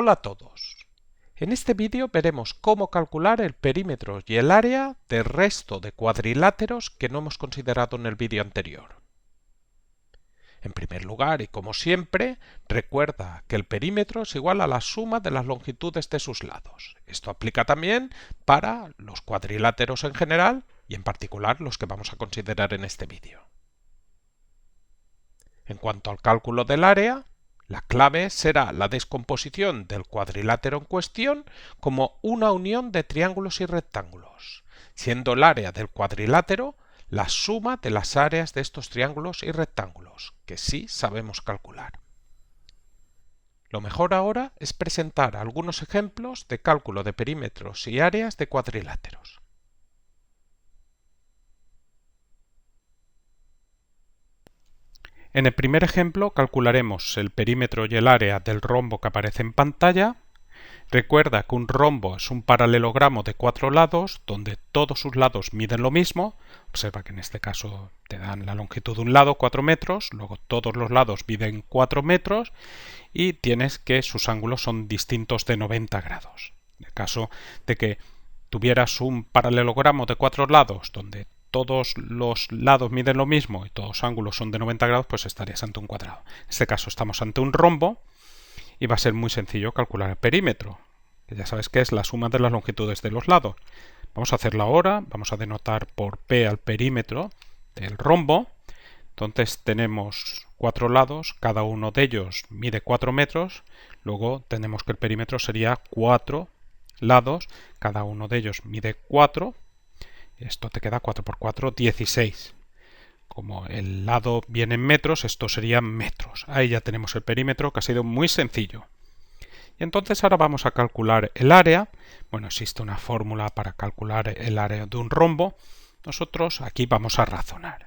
Hola a todos. En este vídeo veremos cómo calcular el perímetro y el área del resto de cuadriláteros que no hemos considerado en el vídeo anterior. En primer lugar, y como siempre, recuerda que el perímetro es igual a la suma de las longitudes de sus lados. Esto aplica también para los cuadriláteros en general y en particular los que vamos a considerar en este vídeo. En cuanto al cálculo del área, la clave será la descomposición del cuadrilátero en cuestión como una unión de triángulos y rectángulos, siendo el área del cuadrilátero la suma de las áreas de estos triángulos y rectángulos, que sí sabemos calcular. Lo mejor ahora es presentar algunos ejemplos de cálculo de perímetros y áreas de cuadriláteros. En el primer ejemplo calcularemos el perímetro y el área del rombo que aparece en pantalla. Recuerda que un rombo es un paralelogramo de 4 lados donde todos sus lados miden lo mismo. Observa que en este caso te dan la longitud de un lado, 4 metros, luego todos los lados miden 4 metros y tienes que sus ángulos son distintos de 90 grados. En el caso de que tuvieras un paralelogramo de 4 lados donde todos los lados miden lo mismo y todos los ángulos son de 90 grados, pues estarías ante un cuadrado. En este caso estamos ante un rombo y va a ser muy sencillo calcular el perímetro, que ya sabes que es la suma de las longitudes de los lados. Vamos a hacerlo ahora, vamos a denotar por P al perímetro del rombo. Entonces tenemos 4 lados, cada uno de ellos mide 4 metros, luego tenemos que el perímetro sería 4 lados, cada uno de ellos mide 4. Esto te queda 4 por 4, 16. Como el lado viene en metros, esto serían metros. Ahí ya tenemos el perímetro, que ha sido muy sencillo. Y entonces ahora vamos a calcular el área. Bueno, existe una fórmula para calcular el área de un rombo. Nosotros aquí vamos a razonar,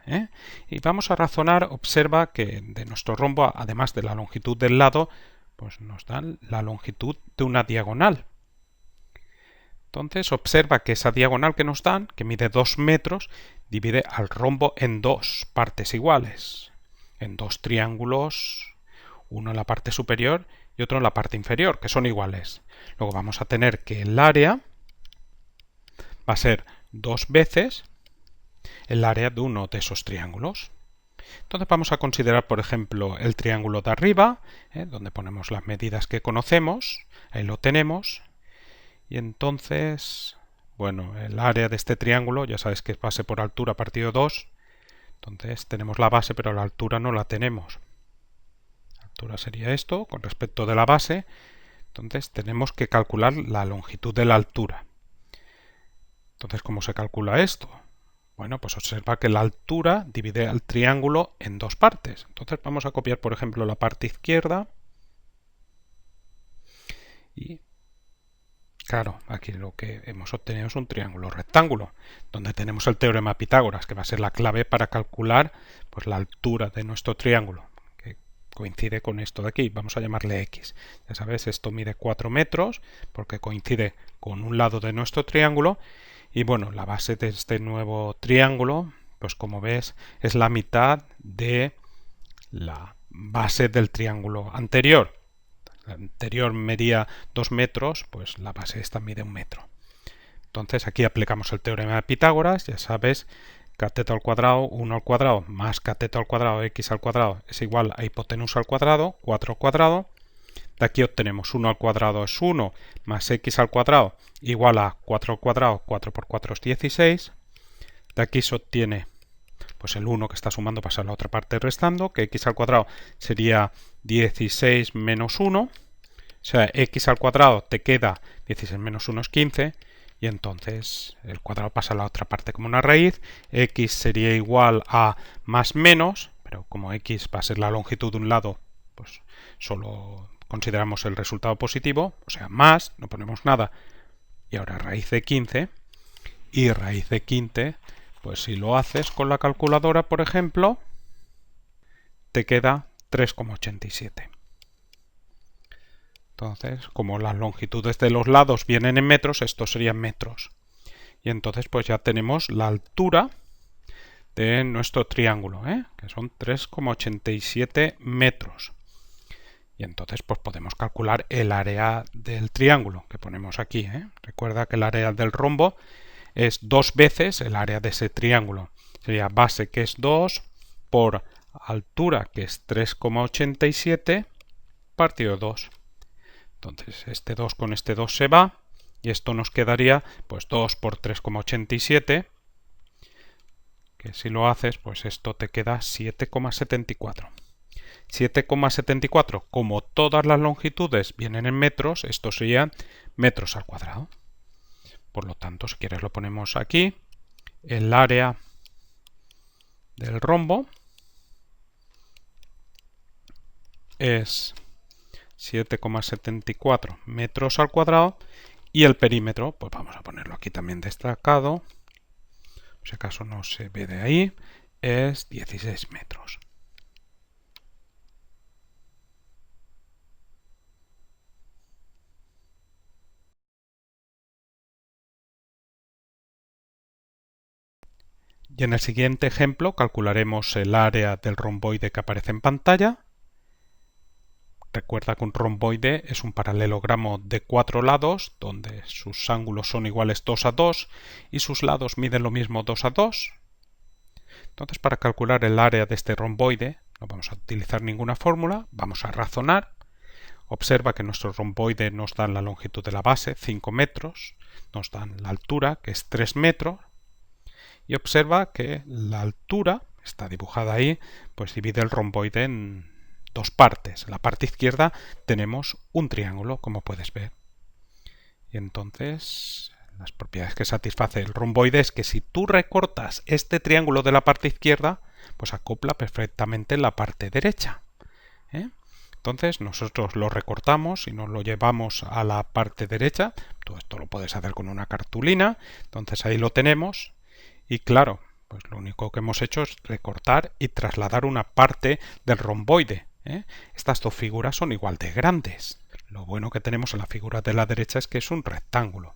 Y vamos a razonar, observa que de nuestro rombo, además de la longitud del lado, pues nos dan la longitud de una diagonal. Entonces observa que esa diagonal que nos dan, que mide 2 metros, divide al rombo en dos partes iguales, en dos triángulos, uno en la parte superior y otro en la parte inferior, que son iguales. Luego vamos a tener que el área va a ser 2 veces el área de uno de esos triángulos. Entonces vamos a considerar, por ejemplo, el triángulo de arriba, donde ponemos las medidas que conocemos, ahí lo tenemos. Y entonces, bueno, el área de este triángulo, ya sabes que es base por altura partido 2. Entonces tenemos la base, pero la altura no la tenemos. La altura sería esto, con respecto de la base. Entonces tenemos que calcular la longitud de la altura. Entonces, ¿cómo se calcula esto? Bueno, pues observa que la altura divide al triángulo en dos partes. Entonces vamos a copiar, por ejemplo, la parte izquierda. Y claro, aquí lo que hemos obtenido es un triángulo rectángulo, donde tenemos el teorema de Pitágoras, que va a ser la clave para calcular pues, la altura de nuestro triángulo, que coincide con esto de aquí. Vamos a llamarle X. Ya sabes, esto mide 4 metros, porque coincide con un lado de nuestro triángulo. Y bueno, la base de este nuevo triángulo, pues como ves, es la mitad de la base del triángulo anterior. La anterior medía 2 metros, pues la base esta mide 1 metro. Entonces aquí aplicamos el teorema de Pitágoras, ya sabes, cateto al cuadrado, 1 al cuadrado, más cateto al cuadrado, x al cuadrado, es igual a hipotenusa al cuadrado, 4 al cuadrado. De aquí obtenemos 1 al cuadrado es 1, más x al cuadrado, igual a 4 al cuadrado, 4 por 4 es 16. De aquí se obtiene pues el 1 que está sumando pasa a la otra parte restando, que x al cuadrado sería 16 menos 1, o sea, x al cuadrado te queda 16 menos 1 es 15, y entonces el cuadrado pasa a la otra parte como una raíz, x sería igual a más menos, pero como x va a ser la longitud de un lado, pues solo consideramos el resultado positivo, o sea, más, no ponemos nada, y ahora raíz de 15, y raíz de 15, pues si lo haces con la calculadora, por ejemplo, te queda 3,87. Entonces, como las longitudes de los lados vienen en metros, estos serían metros. Y entonces pues ya tenemos la altura de nuestro triángulo, que son 3,87 metros. Y entonces pues podemos calcular el área del triángulo que ponemos aquí, ¿eh? Recuerda que el área del rombo es 2 veces el área de ese triángulo. Sería base, que es 2, por altura, que es 3,87, partido 2. Entonces este 2 con este 2 se va y esto nos quedaría pues 2 por 3,87, que si lo haces pues esto te queda 7,74. 7,74, como todas las longitudes vienen en metros, esto sería metros al cuadrado. Por lo tanto, si quieres lo ponemos aquí. El área del rombo es 7,74 metros al cuadrado y el perímetro, pues vamos a ponerlo aquí también destacado, si acaso no se ve de ahí, es 16 metros. Y en el siguiente ejemplo calcularemos el área del romboide que aparece en pantalla. Recuerda que un romboide es un paralelogramo de 4 lados, donde sus ángulos son iguales 2 a 2 y sus lados miden lo mismo 2 a 2. Entonces, para calcular el área de este romboide, no vamos a utilizar ninguna fórmula, vamos a razonar. Observa que nuestro romboide nos da la longitud de la base, 5 metros, nos dan la altura, que es 3 metros, y observa que la altura, está dibujada ahí, pues divide el romboide en dos partes. En la parte izquierda tenemos un triángulo, como puedes ver. Y entonces, las propiedades que satisface el romboide es que si tú recortas este triángulo de la parte izquierda, pues acopla perfectamente la parte derecha, ¿eh? Entonces nosotros lo recortamos y nos lo llevamos a la parte derecha. Todo esto lo puedes hacer con una cartulina. Entonces ahí lo tenemos. Y claro, pues lo único que hemos hecho es recortar y trasladar una parte del romboide, ¿eh? Estas dos figuras son igual de grandes. Lo bueno que tenemos en la figura de la derecha es que es un rectángulo.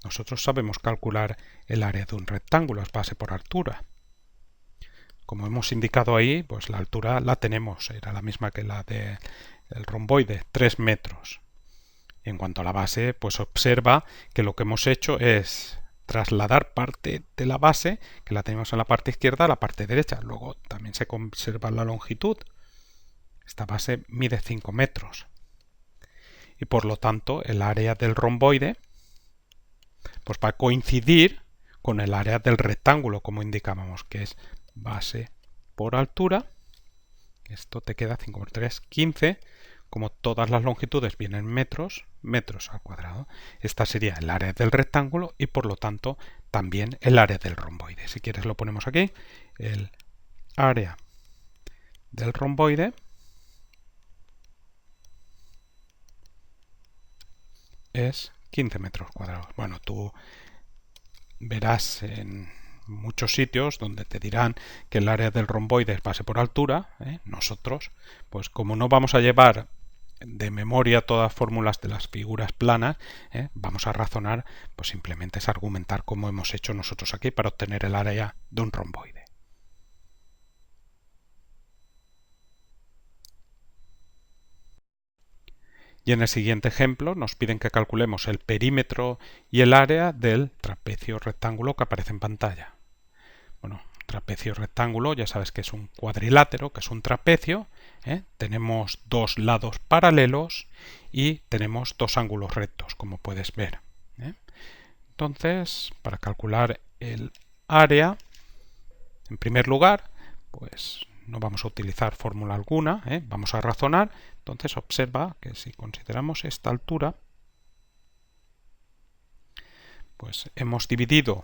Nosotros sabemos calcular el área de un rectángulo, es base por altura. Como hemos indicado ahí, pues la altura la tenemos, era la misma que la del romboide, 3 metros. Y en cuanto a la base, pues observa que lo que hemos hecho es trasladar parte de la base, que la tenemos en la parte izquierda, a la parte derecha. Luego también se conserva la longitud. Esta base mide 5 metros. Y por lo tanto, el área del romboide pues va a coincidir con el área del rectángulo, como indicábamos, que es base por altura. Esto te queda 5 por 3, 15. Como todas las longitudes vienen en metros, metros al cuadrado. Esta sería el área del rectángulo y por lo tanto también el área del romboide. Si quieres lo ponemos aquí. El área del romboide es 15 metros cuadrados. Bueno, tú verás en muchos sitios donde te dirán que el área del romboide es base por altura, ¿eh? Nosotros, pues como no vamos a llevar de memoria todas fórmulas de las figuras planas, vamos a razonar, pues simplemente es argumentar como hemos hecho nosotros aquí para obtener el área de un romboide. Y en el siguiente ejemplo nos piden que calculemos el perímetro y el área del trapecio rectángulo que aparece en pantalla. Bueno, trapecio rectángulo, ya sabes que es un cuadrilátero, que es un trapecio, ¿eh? Tenemos dos lados paralelos y tenemos dos ángulos rectos, como puedes ver, ¿eh? Entonces, para calcular el área, en primer lugar, pues no vamos a utilizar fórmula alguna, ¿eh? Vamos a razonar. Entonces observa que si consideramos esta altura, pues hemos dividido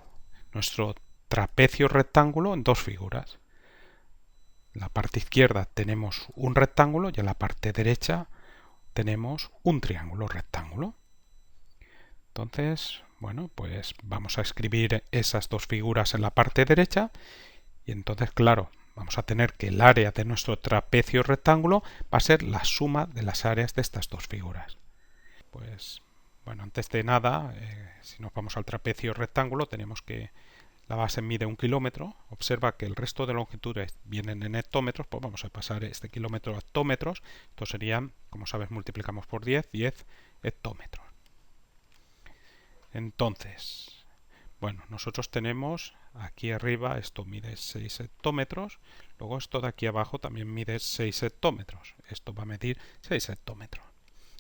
nuestro trapecio rectángulo en dos figuras. En la parte izquierda tenemos un rectángulo y en la parte derecha tenemos un triángulo rectángulo. Entonces, bueno, pues vamos a escribir esas dos figuras en la parte derecha y entonces, claro, vamos a tener que el área de nuestro trapecio rectángulo va a ser la suma de las áreas de estas dos figuras. Pues, bueno, antes de nada, si nos vamos al trapecio rectángulo, tenemos que la base mide 1 kilómetro, observa que el resto de longitudes vienen en hectómetros, pues vamos a pasar este kilómetro a hectómetros. Esto serían, como sabes, multiplicamos por 10 hectómetros. Entonces, bueno, nosotros tenemos aquí arriba, esto mide 6 hectómetros, luego esto de aquí abajo también mide 6 hectómetros. Esto va a medir 6 hectómetros.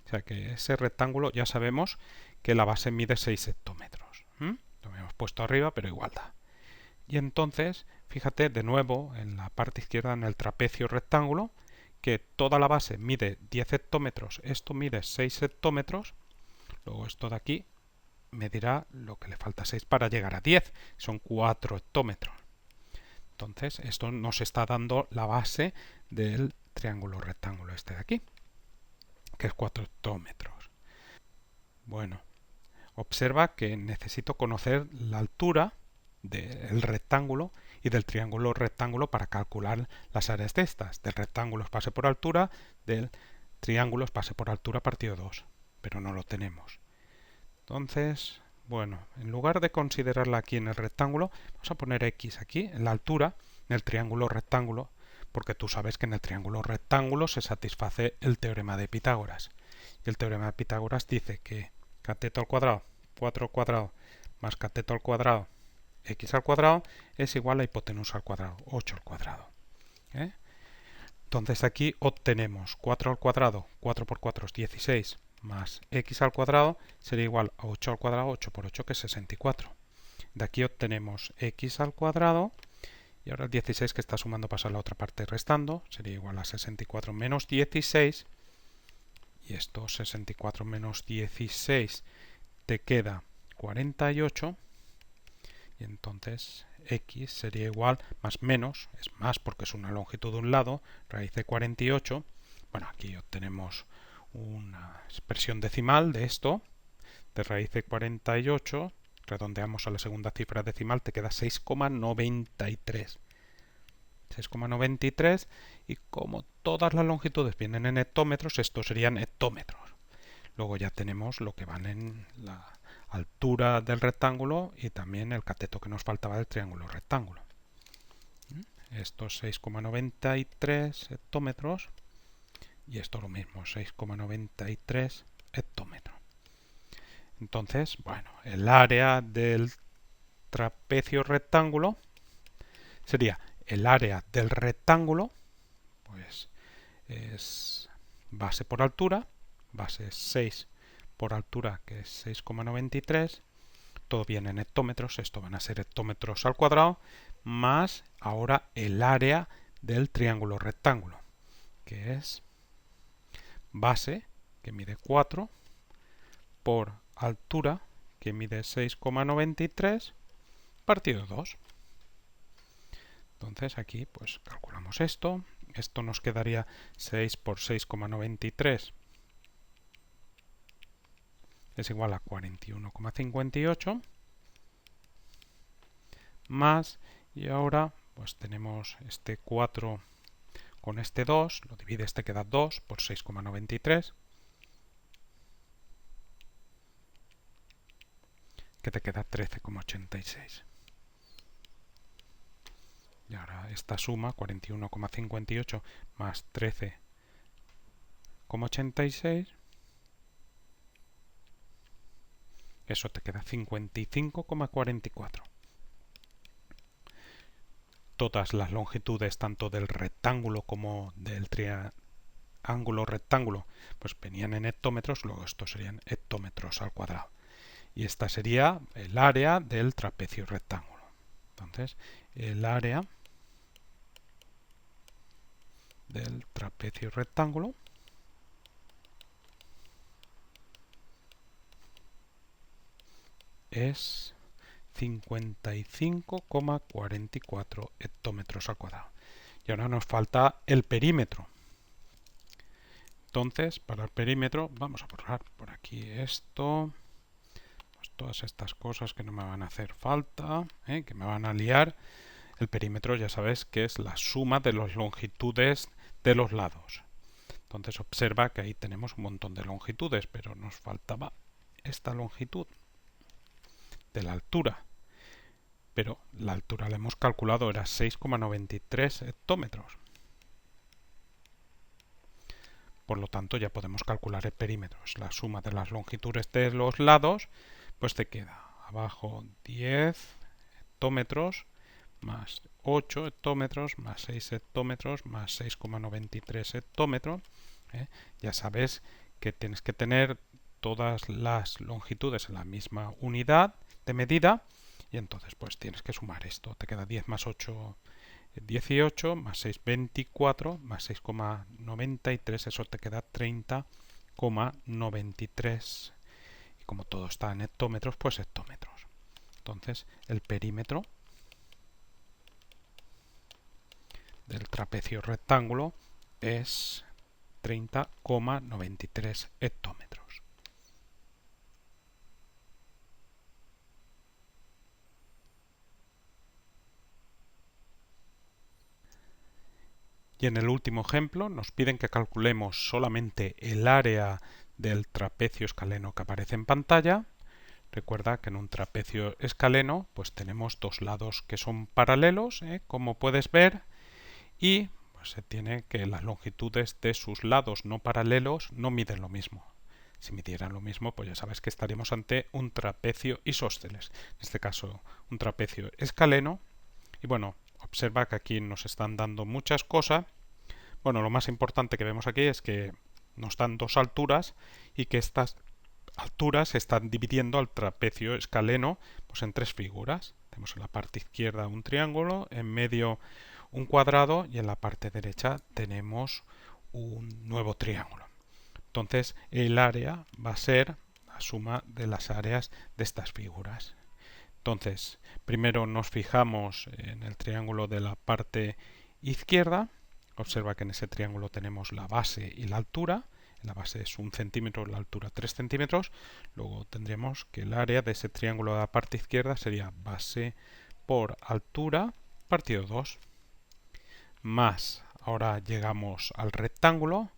O sea que ese rectángulo ya sabemos que la base mide 6 hectómetros. Lo hemos puesto arriba, pero igual da. Y entonces, fíjate de nuevo en la parte izquierda en el trapecio rectángulo, que toda la base mide 10 hectómetros, esto mide 6 hectómetros, luego esto de aquí medirá lo que le falta 6 para llegar a 10, son 4 hectómetros. Entonces, esto nos está dando la base del triángulo rectángulo este de aquí, que es 4 hectómetros. Bueno, observa que necesito conocer la altura del rectángulo y del triángulo rectángulo para calcular las áreas de estas. Del rectángulo es base por altura, del triángulo es base por altura partido 2, pero no lo tenemos. Entonces, bueno, en lugar de considerarla aquí en el rectángulo, vamos a poner x aquí, en la altura, en el triángulo rectángulo, porque tú sabes que en el triángulo rectángulo se satisface el teorema de Pitágoras. Y el teorema de Pitágoras dice que cateto al cuadrado, 4 al cuadrado, más cateto al cuadrado, x al cuadrado, es igual a hipotenusa al cuadrado, 8 al cuadrado. Entonces aquí obtenemos 4 al cuadrado, 4 por 4 es 16, más x al cuadrado sería igual a 8 al cuadrado, 8 por 8 que es 64. De aquí obtenemos x al cuadrado, y ahora el 16 que está sumando pasa a la otra parte restando, sería igual a 64 menos 16, y esto 64 menos 16 te queda 48, y entonces x sería igual, más menos, es más porque es una longitud de un lado, raíz de 48. Bueno, aquí obtenemos una expresión decimal de esto, de raíz de 48, redondeamos a la segunda cifra decimal, te queda 6,93. 6,93, y como todas las longitudes vienen en hectómetros, estos serían hectómetros. Luego ya tenemos lo que van en la altura del rectángulo y también el cateto que nos faltaba del triángulo rectángulo. Estos 6,93 hectómetros y esto lo mismo, 6,93 hectómetros. Entonces, bueno, el área del trapecio rectángulo sería el área del rectángulo, pues es base por altura, base es 6 por altura, que es 6,93, todo viene en hectómetros, esto van a ser hectómetros al cuadrado, más ahora el área del triángulo rectángulo, que es base, que mide 4, por altura, que mide 6,93, partido 2. Entonces aquí pues calculamos esto, esto nos quedaría 6 por 6,93 es igual a 41,58, más, y ahora pues tenemos este 4 con este 2, lo divide, este queda 2 por 6,93, que te queda 13,86. Y ahora esta suma, 41,58 más 13,86, eso te queda 55,44. Todas las longitudes, tanto del rectángulo como del triángulo rectángulo, pues venían en hectómetros, luego estos serían hectómetros al cuadrado. Y esta sería el área del trapecio rectángulo. Entonces, el área del trapecio rectángulo es 55,44 hectómetros al cuadrado. Y ahora nos falta el perímetro. Entonces, para el perímetro, vamos a borrar por aquí esto, pues todas estas cosas que no me van a hacer falta, que me van a liar. El perímetro ya sabes que es la suma de las longitudes de los lados. Entonces observa que ahí tenemos un montón de longitudes, pero nos faltaba esta longitud de la altura. pero la altura la hemos calculado, era 6,93 hectómetros. Por lo tanto, ya podemos calcular el perímetro. Es la suma de las longitudes de los lados, pues te queda abajo 10 hectómetros más 8 hectómetros más 6 hectómetros más 6,93 hectómetros. Ya sabes que tienes que tener todas las longitudes en la misma unidad de medida y entonces pues tienes que sumar esto. Te queda 10 más 8, 18, más 6, 24, más 6,93, eso te queda 30,93. Y como todo está en hectómetros, pues hectómetros. Entonces el perímetro del trapecio rectángulo es 30,93 hectómetros. Y en el último ejemplo nos piden que calculemos solamente el área del trapecio escaleno que aparece en pantalla. Recuerda que en un trapecio escaleno pues tenemos dos lados que son paralelos, como puedes ver, y pues, se tiene que las longitudes de sus lados no paralelos no miden lo mismo. Si midieran lo mismo, pues ya sabes que estaríamos ante un trapecio isósceles. En este caso, un trapecio escaleno. Y bueno, observa que aquí nos están dando muchas cosas. Bueno, lo más importante que vemos aquí es que nos dan dos alturas y que estas alturas están dividiendo al trapecio escaleno pues en tres figuras. Tenemos en la parte izquierda un triángulo, en medio un cuadrado y en la parte derecha tenemos un nuevo triángulo. Entonces el área va a ser la suma de las áreas de estas figuras. Entonces, primero nos fijamos en el triángulo de la parte izquierda. Observa que en ese triángulo tenemos la base y la altura. La base es 1 centímetro, la altura 3 centímetros. Luego tendremos que el área de ese triángulo de la parte izquierda sería base por altura partido 2. Más, ahora llegamos al rectángulo.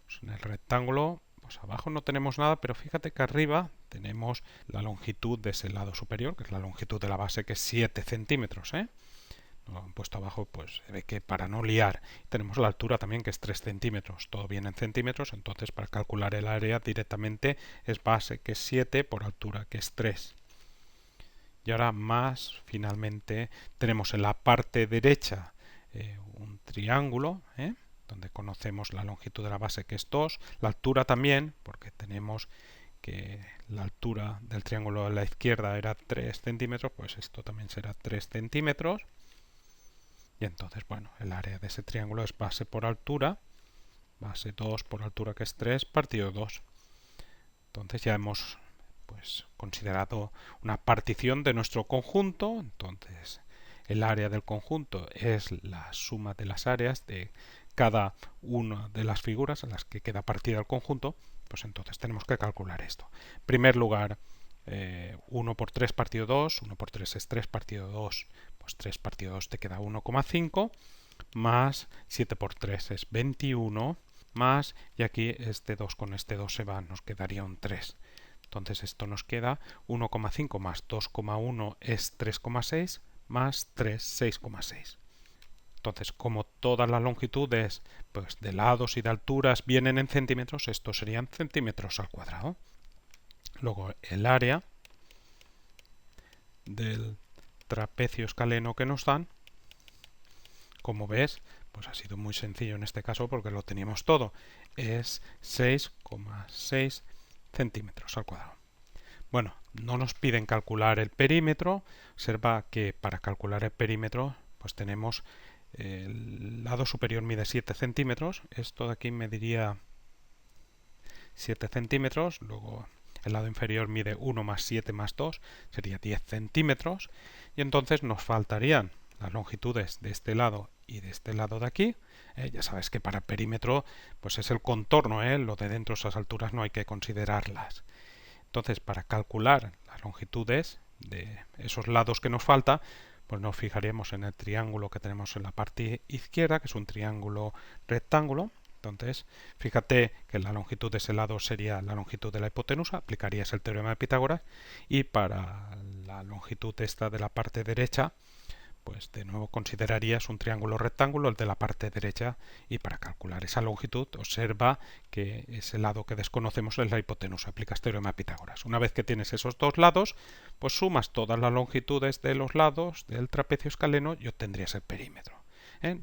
Pues en el rectángulo, pues abajo no tenemos nada, pero fíjate que arriba tenemos la longitud de ese lado superior, que es la longitud de la base, que es 7 centímetros. Lo han puesto abajo, pues se ve que para no liar. Tenemos la altura también, que es 3 centímetros. Todo viene en centímetros, entonces para calcular el área directamente es base, que es 7, por altura, que es 3. Y ahora más, finalmente, tenemos en la parte derecha un triángulo, donde conocemos la longitud de la base, que es 2, la altura también, porque tenemos que la altura del triángulo a la izquierda era 3 centímetros, pues esto también será 3 centímetros. Y entonces, bueno, el área de ese triángulo es base por altura, base 2 por altura, que es 3, partido 2. Entonces ya hemos pues considerado una partición de nuestro conjunto. Entonces el área del conjunto es la suma de las áreas de cada una de las figuras en las que queda partida el conjunto. Pues entonces tenemos que calcular esto. En primer lugar, 1 por 3 partido 2, 1 por 3 es 3 partido 2, pues 3 partido 2 te queda 1,5, más 7 por 3 es 21, más, y aquí este 2 con este 2 se va, nos quedaría un 3. Entonces esto nos queda 1,5 más 2,1 es 3,6, más 3, 6,6. Entonces, como todas las longitudes pues, de lados y de alturas vienen en centímetros, estos serían centímetros al cuadrado. Luego el área del trapecio escaleno que nos dan, como ves, pues ha sido muy sencillo en este caso porque lo teníamos todo. Es 6,6 centímetros al cuadrado. Bueno, no nos piden calcular el perímetro. Observa que para calcular el perímetro pues tenemos el lado superior mide 7 centímetros. Esto de aquí mediría 7 centímetros. Luego el lado inferior mide 1 más 7 más 2, sería 10 centímetros. Y entonces nos faltarían las longitudes de este lado y de este lado de aquí. Ya sabes que para perímetro pues es el contorno, lo de dentro, esas alturas no hay que considerarlas. Entonces, para calcular las longitudes de esos lados que nos falta, pues nos fijaríamos en el triángulo que tenemos en la parte izquierda, que es un triángulo rectángulo. Entonces, fíjate que la longitud de ese lado sería la longitud de la hipotenusa, aplicarías el teorema de Pitágoras, y para la longitud esta de la parte derecha, pues de nuevo considerarías un triángulo rectángulo, el de la parte derecha, y para calcular esa longitud observa que ese lado que desconocemos es la hipotenusa, aplicas teorema de Pitágoras. Una vez que tienes esos dos lados, pues sumas todas las longitudes de los lados del trapecio escaleno y obtendrías el perímetro.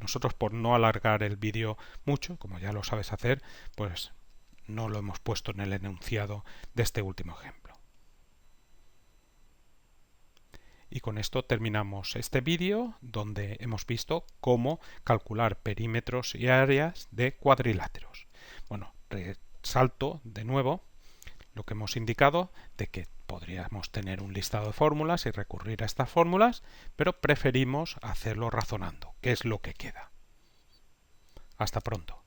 Nosotros, por no alargar el vídeo mucho, como ya lo sabes hacer, pues no lo hemos puesto en el enunciado de este último ejemplo. Y con esto terminamos este vídeo donde hemos visto cómo calcular perímetros y áreas de cuadriláteros. Bueno, resalto de nuevo lo que hemos indicado de que podríamos tener un listado de fórmulas y recurrir a estas fórmulas, pero preferimos hacerlo razonando, que es lo que queda. Hasta pronto.